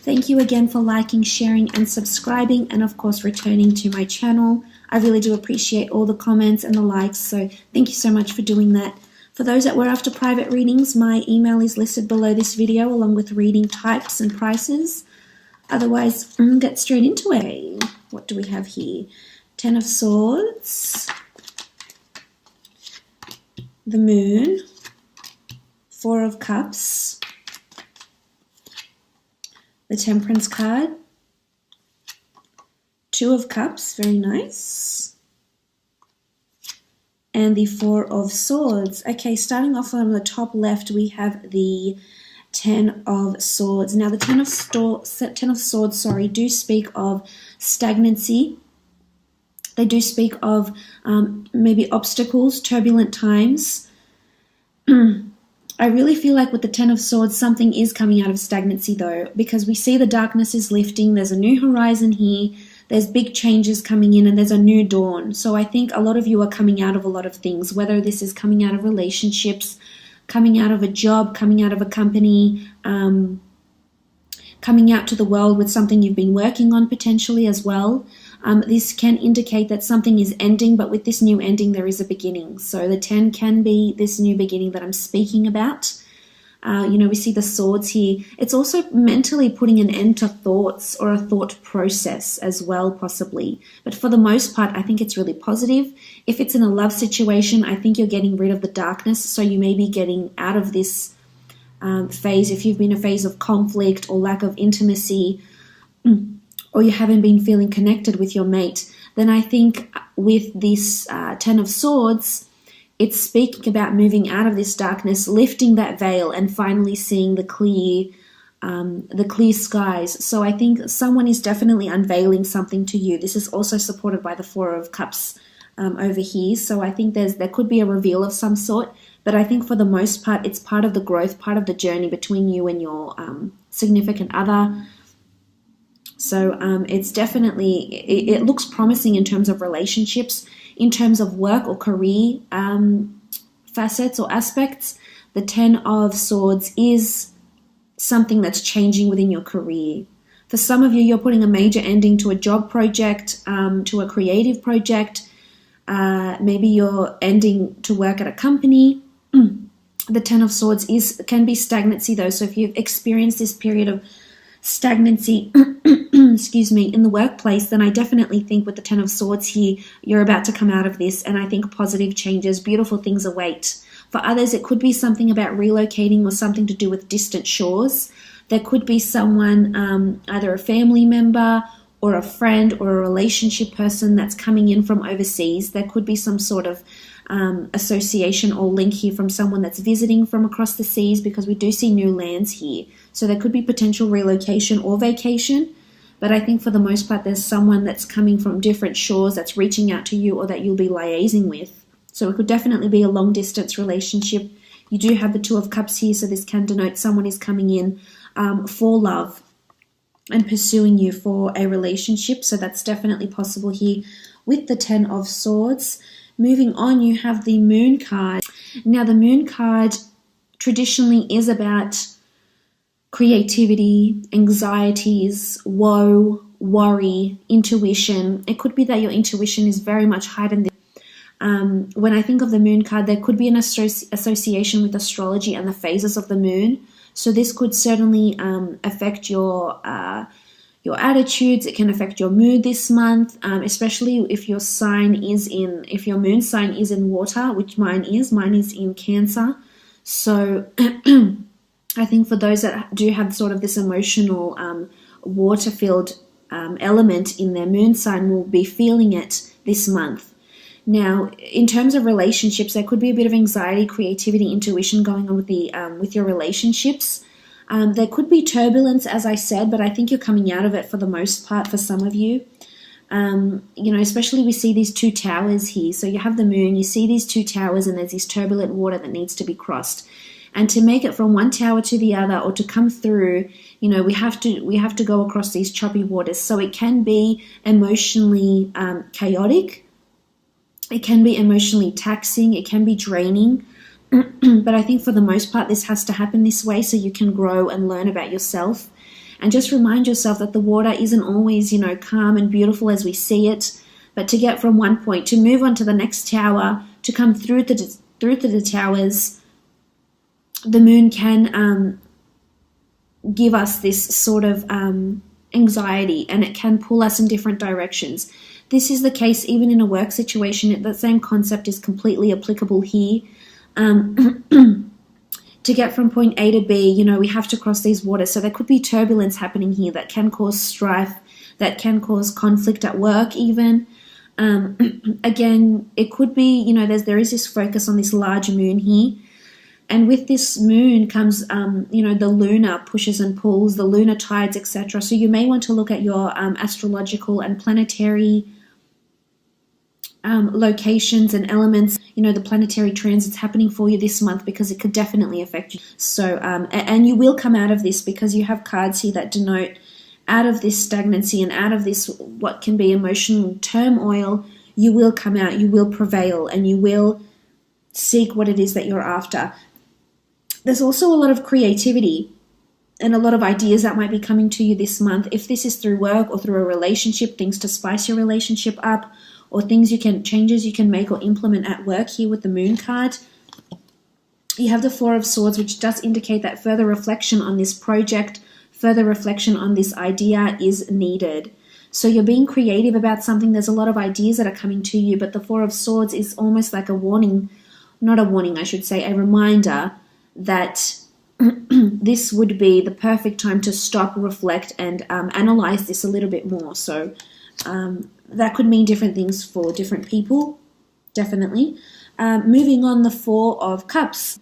Thank you again for liking, sharing, and subscribing, and of course returning to my channel. I really do appreciate all the comments and the likes, so thank you so much for doing that. For those that were after private readings, my email is listed below this video along with reading types and prices. Otherwise, get straight into it. What do we have here? Ten of Swords, the Moon, Four of Cups, the Temperance card, Two of Cups, very nice, and the Four of Swords. Okay, starting off on the top left, we have the Ten of Swords. Now, the Ten of Swords, do speak of stagnancy. They do speak of maybe obstacles, turbulent times. I really feel like with the Ten of Swords, something is coming out of stagnancy though, because we see the darkness is lifting. There's a new horizon here. There's big changes coming in and there's a new dawn. So I think a lot of you are coming out of a lot of things, whether this is coming out of relationships, coming out of a job, coming out of a company, coming out to the world with something you've been working on potentially as well. This can indicate that something is ending, but with this new ending, there is a beginning. So the 10 can be this new beginning that I'm speaking about. We see the swords here. It's also mentally putting an end to thoughts or a thought process as well, possibly. But for the most part, I think it's really positive. If it's in a love situation, I think you're getting rid of the darkness. So you may be getting out of this phase. If you've been a phase of conflict or lack of intimacy, or you haven't been feeling connected with your mate, then I think with this Ten of Swords, it's speaking about moving out of this darkness, lifting that veil, and finally seeing the clear skies. So I think someone is definitely unveiling something to you. This is also supported by the Four of Cups over here. So I think there could be a reveal of some sort, but I think for the most part, it's part of the growth, part of the journey between you and your significant other. So it's definitely, it looks promising in terms of relationships. In terms of work or career facets or aspects, the Ten of Swords is something that's changing within your career. For some of you, you're putting a major ending to a job project, to a creative project. Maybe you're ending to work at a company. The Ten of Swords can be stagnancy though. So if you've experienced this period of stagnancy excuse me, in the workplace, then I definitely think with the Ten of Swords here, you're about to come out of this, and I think positive changes, beautiful things await. For others, it could be something about relocating or something to do with distant shores. There could be someone, either a family member or a friend or a relationship person that's coming in from overseas. There could be some sort of association or link here from someone that's visiting from across the seas, because we do see new lands here. So there could be potential relocation or vacation, but I think for the most part there's someone that's coming from different shores that's reaching out to you or that you'll be liaising with. So it could definitely be a long distance relationship. You do have the Two of Cups here, so this can denote someone is coming in for love and pursuing you for a relationship. So that's definitely possible here with the Ten of Swords. Moving on, you have the Moon card. Now, the Moon card traditionally is about creativity, anxieties, woe, worry, intuition. It could be that your intuition is very much heightened. When I think of the Moon card, there could be an association with astrology and the phases of the moon. So this could certainly affect your attitudes. It can affect your mood this month, especially if your moon sign is in water, which mine is in Cancer. So I think for those that do have sort of this emotional water-filled element in their moon sign, will be feeling it this month. Now, in terms of relationships, there could be a bit of anxiety, creativity, intuition going on with your relationships. There could be turbulence, as I said, but I think you're coming out of it for the most part for some of you. Especially we see these two towers here. So you have the moon, you see these two towers, and there's this turbulent water that needs to be crossed. And to make it from one tower to the other, or to come through, we have to go across these choppy waters. So it can be emotionally chaotic. It can be emotionally taxing. It can be draining. But I think for the most part, this has to happen this way so you can grow and learn about yourself. And just remind yourself that the water isn't always, you know, calm and beautiful as we see it. But to get from one point, to move on to the next tower, to come through the towers, the moon can give us this sort of anxiety, and it can pull us in different directions. This is the case even in a work situation. The same concept is completely applicable here. To get from point A to B, you know, we have to cross these waters. So there could be turbulence happening here that can cause strife, that can cause conflict at work even. Again, it could be, you know, there is this focus on this large moon here. And with this moon comes, you know, the lunar pushes and pulls, the lunar tides, etc. So you may want to look at your astrological and planetary locations and elements, you know, the planetary transits happening for you this month, because it could definitely affect you. So, and you will come out of this, because you have cards here that denote out of this stagnancy and out of this what can be emotional turmoil. You will come out, you will prevail, and you will seek what it is that you're after. There's also a lot of creativity and a lot of ideas that might be coming to you this month. If this is through work or through a relationship, things to spice your relationship up, or changes you can make or implement at work here with the moon card. You have the Four of Swords, which does indicate that further reflection on this project, further reflection on this idea is needed. So you're being creative about something. There's a lot of ideas that are coming to you, but the Four of Swords is almost like a warning, not a warning, I should say, a reminder that this would be the perfect time to stop, reflect, and analyze this a little bit more. So that could mean different things for different people, definitely. Moving on, the Four of Cups.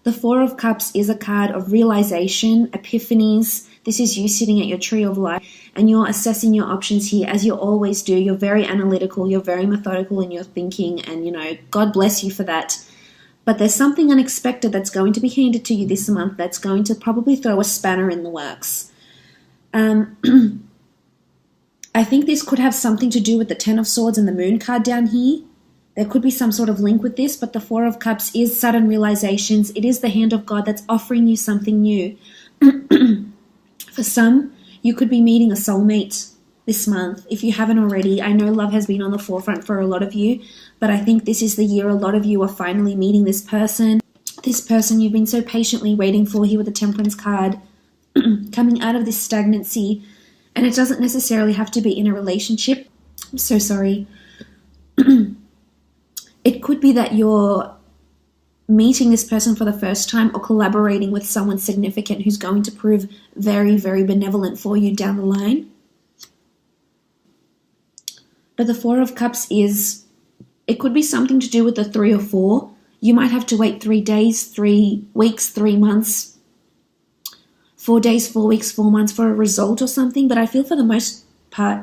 The Four of Cups is a card of realization, epiphanies. This is you sitting at your tree of life, and you're assessing your options here, as you always do. You're very analytical, you're very methodical in your thinking, and, you know, God bless you for that. But there's something unexpected that's going to be handed to you this month that's going to probably throw a spanner in the works. I think this could have something to do with the Ten of Swords and the Moon card down here. There could be some sort of link with this, but the Four of Cups is sudden realizations. It is the hand of God that's offering you something new. For some, you could be meeting a soulmate this month. If you haven't already, I know love has been on the forefront for a lot of you, but I think this is the year a lot of you are finally meeting this person you've been so patiently waiting for here with the Temperance card, coming out of this stagnancy. And it doesn't necessarily have to be in a relationship. I'm so sorry. It could be that you're meeting this person for the first time, or collaborating with someone significant who's going to prove very, very benevolent for you down the line. But the Four of Cups it could be something to do with the 3 or 4. You might have to wait 3 days, 3 weeks, 3 months, 4 days, 4 weeks, 4 months for a result or something. But I feel for the most part,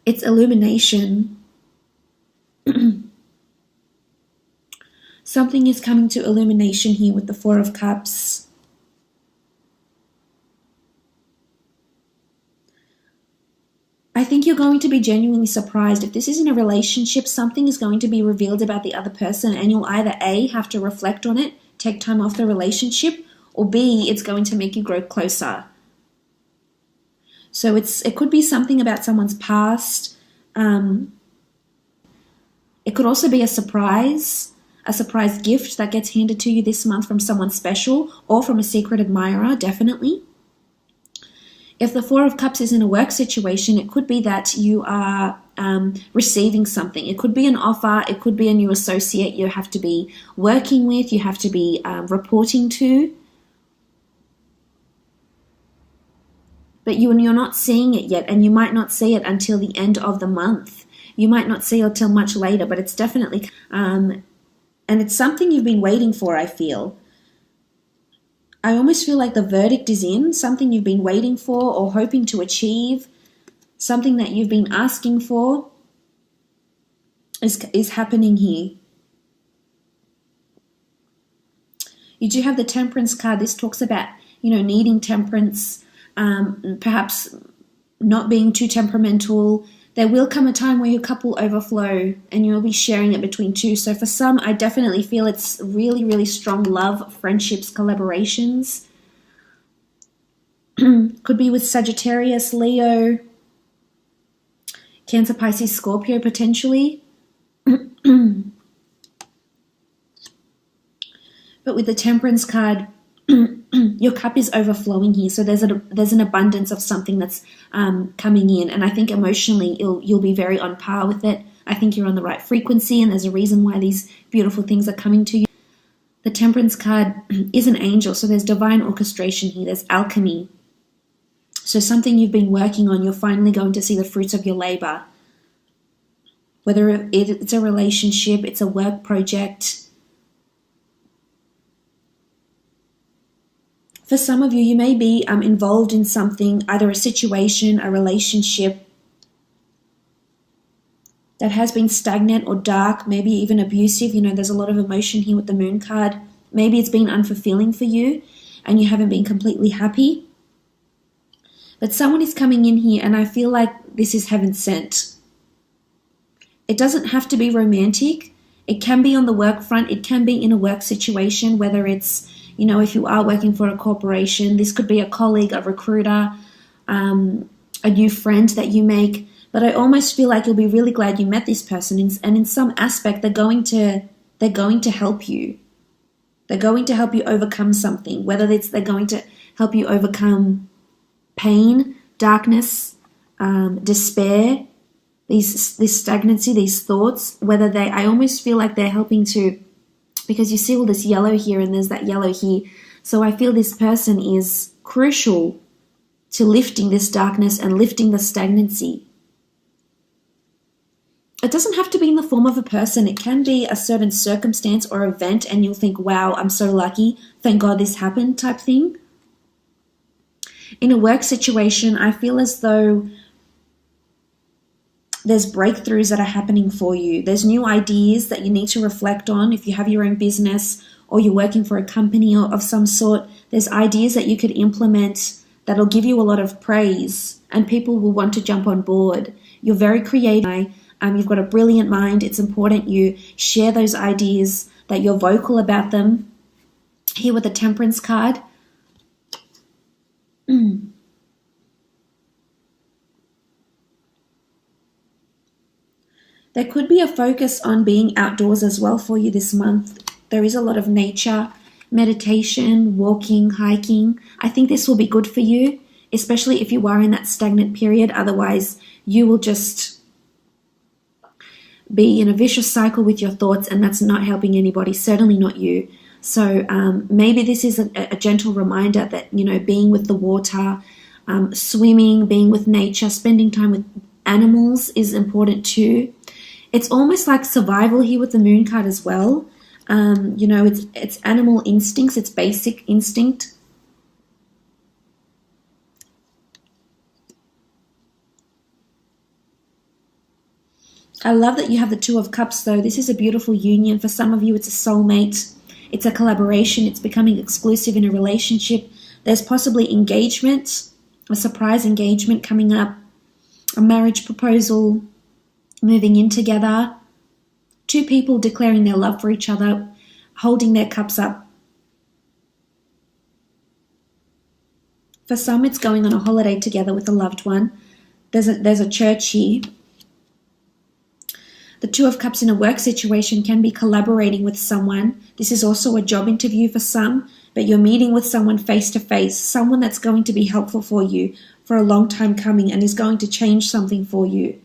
it's illumination. Something is coming to illumination here with the Four of Cups. I think you're going to be genuinely surprised. If this is in a relationship, something is going to be revealed about the other person, and you'll either A, have to reflect on it, take time off the relationship, or B, it's going to make you grow closer. So it could be something about someone's past. It could also be a surprise gift that gets handed to you this month from someone special, or from a secret admirer, definitely. If the Four of Cups is in a work situation, it could be that you are receiving something. It could be an offer. It could be a new associate you have to be working with, you have to be reporting to. But you're not seeing it yet, and you might not see it until the end of the month. You might not see it until much later, but it's definitely... and it's something you've been waiting for, I feel. I almost feel like the verdict is in, something you've been waiting for or hoping to achieve, something that you've been asking for is happening here. You do have the Temperance card. This talks about, needing temperance, perhaps not being too temperamental. There will come a time where your cup will overflow and you'll be sharing it between two. So for some, I definitely feel it's really, really strong love, friendships, collaborations. Could be with Sagittarius, Leo, Cancer, Pisces, Scorpio potentially. But with the Temperance card, your cup is overflowing here. So there's an abundance of something that's coming in. And I think emotionally you'll be very on par with it. I think you're on the right frequency, and there's a reason why these beautiful things are coming to you. The Temperance card is an angel, so there's divine orchestration here. There's alchemy. So something you've been working on, you're finally going to see the fruits of your labor. Whether it's a relationship, it's a work project. For some of you, you may be involved in something, either a situation, a relationship that has been stagnant or dark, maybe even abusive. There's a lot of emotion here with the Moon card. Maybe it's been unfulfilling for you and you haven't been completely happy. But someone is coming in here, and I feel like this is heaven sent. It doesn't have to be romantic. It can be on the work front. It can be in a work situation, whether it's, if you are working for a corporation. This could be a colleague, a recruiter, a new friend that you make. But I almost feel like you'll be really glad you met this person, and in some aspect they're going to help you. They're going to help you overcome something, whether they're going to help you overcome pain, darkness, despair, this stagnancy, these thoughts, I almost feel like they're helping to, because you see all this yellow here and there's that yellow here. So I feel this person is crucial to lifting this darkness and lifting the stagnancy. It doesn't have to be in the form of a person. It can be a certain circumstance or event, and you'll think, wow, I'm so lucky. Thank God this happened type thing. In a work situation, I feel as though there's breakthroughs that are happening for you. There's new ideas that you need to reflect on. If you have your own business or you're working for a company of some sort, there's ideas that you could implement that'll give you a lot of praise, and people will want to jump on board. You're very creative. You've got a brilliant mind. It's important you share those ideas, that you're vocal about them. Here with the Temperance card. There could be a focus on being outdoors as well for you this month. There is a lot of nature, meditation, walking, hiking. I think this will be good for you, especially if you are in that stagnant period. Otherwise, you will just be in a vicious cycle with your thoughts, and that's not helping anybody, certainly not you. So maybe this is a gentle reminder that, being with the water, swimming, being with nature, spending time with animals is important too. It's almost like survival here with the Moon card as well. It's animal instincts, it's basic instinct. I love that you have the Two of Cups though. This is a beautiful union. For some of you, it's a soulmate. It's a collaboration. It's becoming exclusive in a relationship. There's possibly engagement, a surprise engagement coming up, a marriage proposal, moving in together. Two people declaring their love for each other, holding their cups up. For some, it's going on a holiday together with a loved one. There's a church here. The Two of Cups in a work situation can be collaborating with someone. This is also a job interview for some, but you're meeting with someone face to face, someone that's going to be helpful for you for a long time coming and is going to change something for you.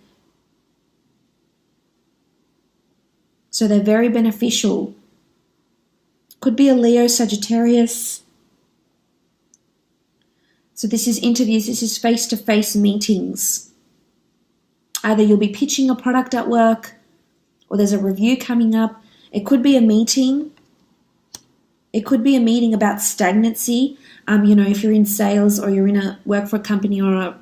So they're very beneficial. Could be a Leo, Sagittarius. So this is interviews, this is face-to-face meetings. Either you'll be pitching a product at work, or there's a review coming up. It could be a meeting. It could be a meeting about stagnancy. If you're in sales or you're in a work for a company or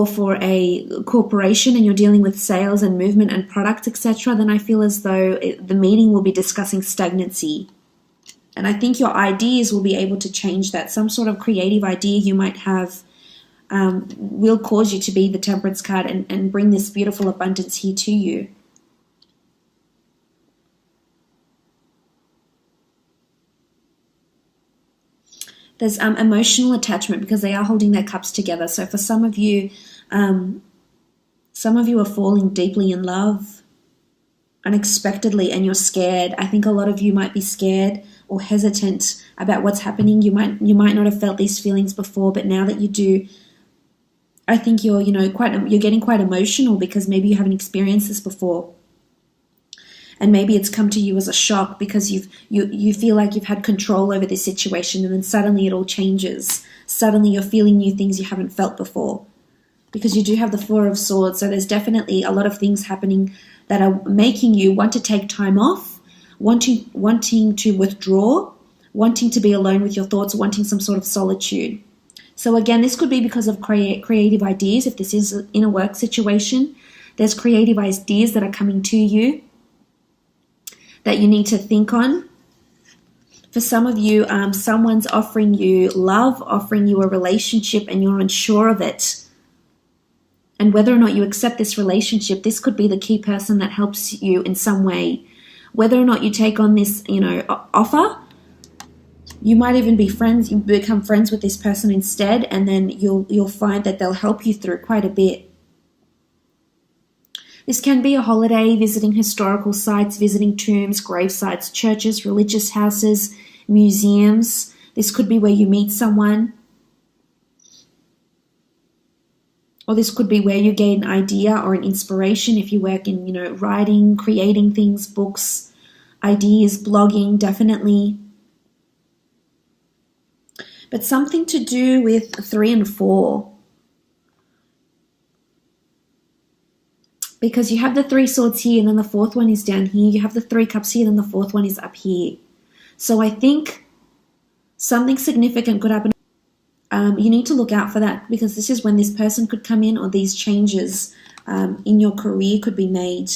for a corporation and you're dealing with sales and movement and products, etc., then I feel as though the meeting will be discussing stagnancy. And I think your ideas will be able to change that. Some sort of creative idea you might have will cause you to be the Temperance card and bring this beautiful abundance here to you. There's emotional attachment because they are holding their cups together. So for some of you are falling deeply in love unexpectedly and you're scared. I think a lot of you might be scared or hesitant about what's happening. You might not have felt these feelings before, but now that you do, I think you're getting quite emotional because maybe you haven't experienced this before. And maybe it's come to you as a shock because you feel like you've had control over this situation, and then suddenly it all changes. Suddenly you're feeling new things you haven't felt before, because you do have the Four of Swords. So there's definitely a lot of things happening that are making you want to take time off, wanting to withdraw, wanting to be alone with your thoughts, wanting some sort of solitude. So again, this could be because of creative ideas. If this is in a work situation, there's creative ideas that are coming to you that you need to think on. For some of you, someone's offering you love, offering you a relationship, and you're unsure of it. And whether or not you accept this relationship, this could be the key person that helps you in some way. Whether or not you take on this, offer, you might even be friends. You become friends with this person instead, and then you'll find that they'll help you through quite a bit. This can be a holiday, visiting historical sites, visiting tombs, grave sites, churches, religious houses, museums. This could be where you meet someone. Or this could be where you gain an idea or an inspiration if you work in, writing, creating things, books, ideas, blogging, definitely. But something to do with 3 and 4. Because you have the 3 swords here, and then the 4th one is down here. You have the 3 cups here, and then the 4th one is up here. So I think something significant could happen. You need to look out for that, because this is when this person could come in, or these changes in your career could be made.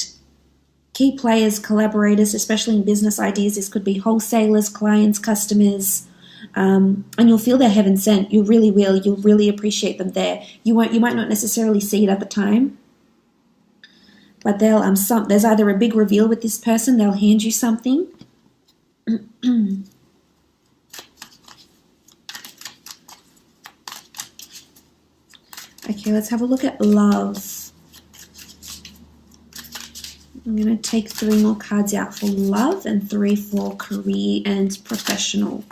Key players, collaborators, especially in business ideas. This could be wholesalers, clients, customers. And you'll feel they're heaven sent. You really will. You'll really appreciate them there. You might not necessarily see it at the time. But there's either a big reveal with this person, they'll hand you something. Okay, let's have a look at love. I'm going to take 3 more cards out for love and 3 for career and professional.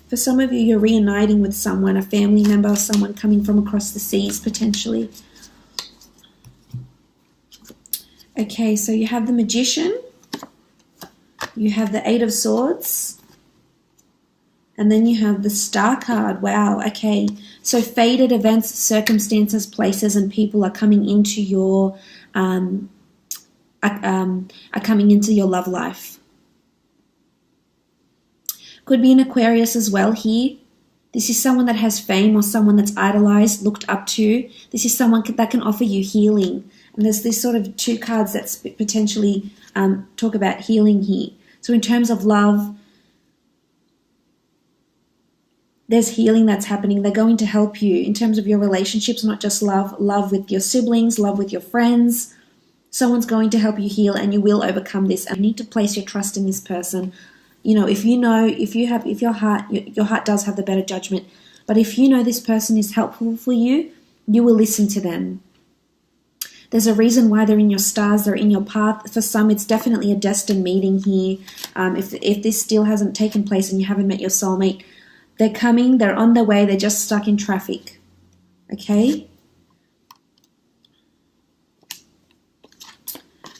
For some of you, you're reuniting with someone, a family member, someone coming from across the seas, potentially. Okay, so you have the Magician. You have the 8 of Swords. And then you have the Star card. Wow, okay. So fated events, circumstances, places, and people are coming into your love life. Could be an Aquarius as well here. This is someone that has fame or someone that's idolized, looked up to. This is someone that can offer you healing. And there's this sort of 2 cards that potentially talk about healing here. So in terms of love, there's healing that's happening. They're going to help you in terms of your relationships, not just love with your siblings, love with your friends. Someone's going to help you heal, and you will overcome this. And you need to place your trust in this person. If your heart does have the better judgment, but if you know this person is helpful for you, you will listen to them. There's a reason why they're in your stars, they're in your path. For some, it's definitely a destined meeting here. If this still hasn't taken place and you haven't met your soulmate, they're coming, they're on their way, they're just stuck in traffic. Okay?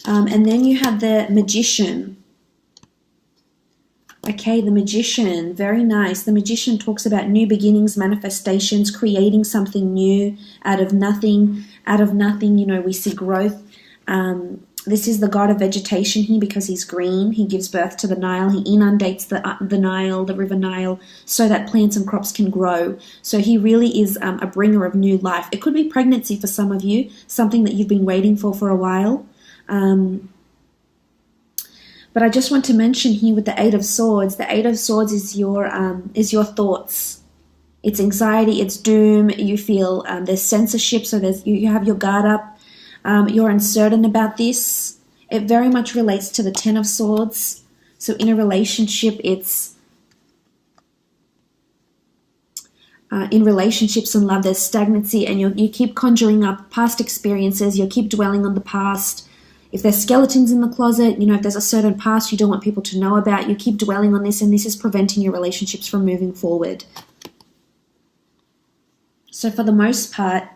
And then you have the Magician. Okay, the Magician, very nice. The Magician talks about new beginnings, manifestations, creating something new out of nothing. Out of nothing, we see growth. This is the god of vegetation here because he's green. He gives birth to the Nile. He inundates the Nile, the river Nile, so that plants and crops can grow. So he really is a bringer of new life. It could be pregnancy for some of you, something that you've been waiting for a while. But I just want to mention here with the 8 of Swords, the 8 of Swords is your thoughts. It's anxiety, it's doom. You feel there's censorship, so you have your guard up. You're uncertain about this. It very much relates to the 10 of Swords. So in a relationship, it's in relationships and love, there's stagnancy, and you keep conjuring up past experiences. You'll keep dwelling on the past. If there's skeletons in the closet, if there's a certain past you don't want people to know about, you keep dwelling on this, and this is preventing your relationships from moving forward. So for the most part,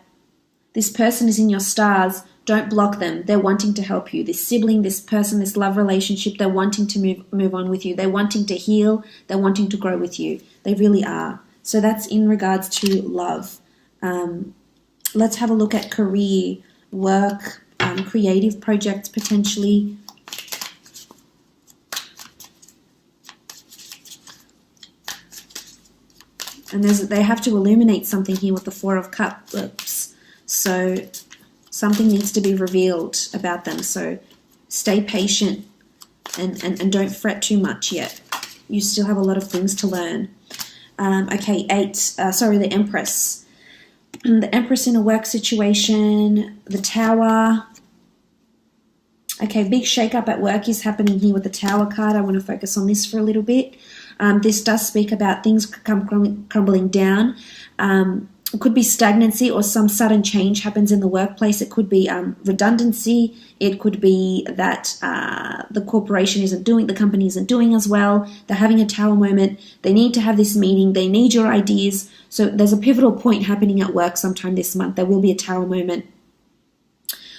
this person is in your stars. Don't block them. They're wanting to help you. This sibling, this person, this love relationship, they're wanting to move on with you. They're wanting to heal. They're wanting to grow with you. They really are. So that's in regards to love. Let's have a look at career, work, creative projects potentially. And they have to illuminate something here with the Four of Cups. So something needs to be revealed about them. So stay patient and don't fret too much yet. You still have a lot of things to learn. Okay, the Empress. The Empress in a work situation, the Tower. Okay, big shake-up at work is happening here with the Tower card. I want to focus on this for a little bit. This does speak about things crumbling down. It could be stagnancy or some sudden change happens in the workplace. It could be redundancy. It could be that the corporation the company isn't doing as well. They're having a Tower moment. They need to have this meeting. They need your ideas. So there's a pivotal point happening at work sometime this month. There will be a Tower moment.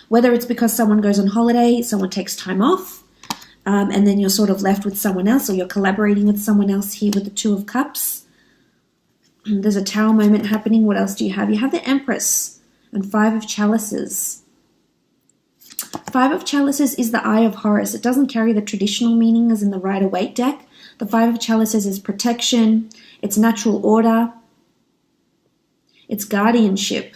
Whether it's because someone goes on holiday, someone takes time off, and then you're sort of left with someone else, or you're collaborating with someone else here with the Two of Cups. There's a Tower moment happening. What else do you have? You have the Empress and Five of Chalices. Five of Chalices is the Eye of Horus. It doesn't carry the traditional meaning as in the Rider-Waite deck. The Five of Chalices is protection. It's natural order. It's guardianship.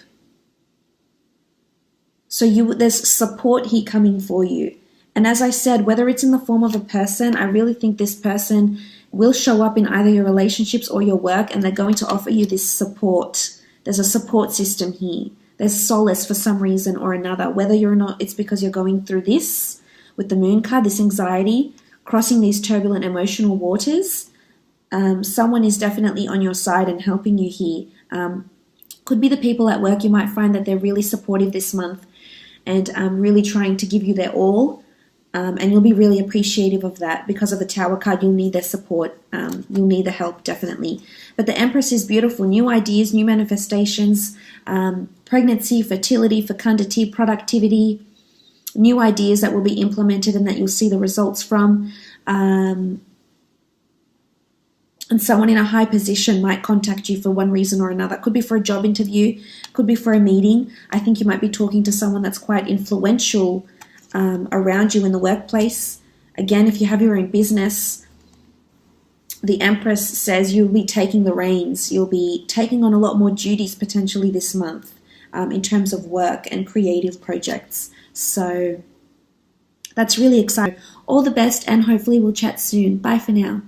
So there's support here coming for you. And as I said, whether it's in the form of a person, I really think this person will show up in either your relationships or your work, and they're going to offer you this support. There's a support system here. There's solace for some reason or another, whether you're not, it's because you're going through this with the Moon card, this anxiety, crossing these turbulent emotional waters. Someone is definitely on your side and helping you here. Could be the people at work. You might find that they're really supportive this month and really trying to give you their all. And you'll be really appreciative of that. Because of the Tower card, you'll need their support. You'll need the help, definitely. But the Empress is beautiful. New ideas, new manifestations, pregnancy, fertility, fecundity, productivity, new ideas that will be implemented and that you'll see the results from. And someone in a high position might contact you for one reason or another. Could be for a job interview, could be for a meeting. I think you might be talking to someone that's quite influential around you in the workplace. Again, if you have your own business, the Empress says you'll be taking the reins. You'll be taking on a lot more duties potentially this month in terms of work and creative projects. So that's really exciting. All the best, and hopefully we'll chat soon. Bye for now.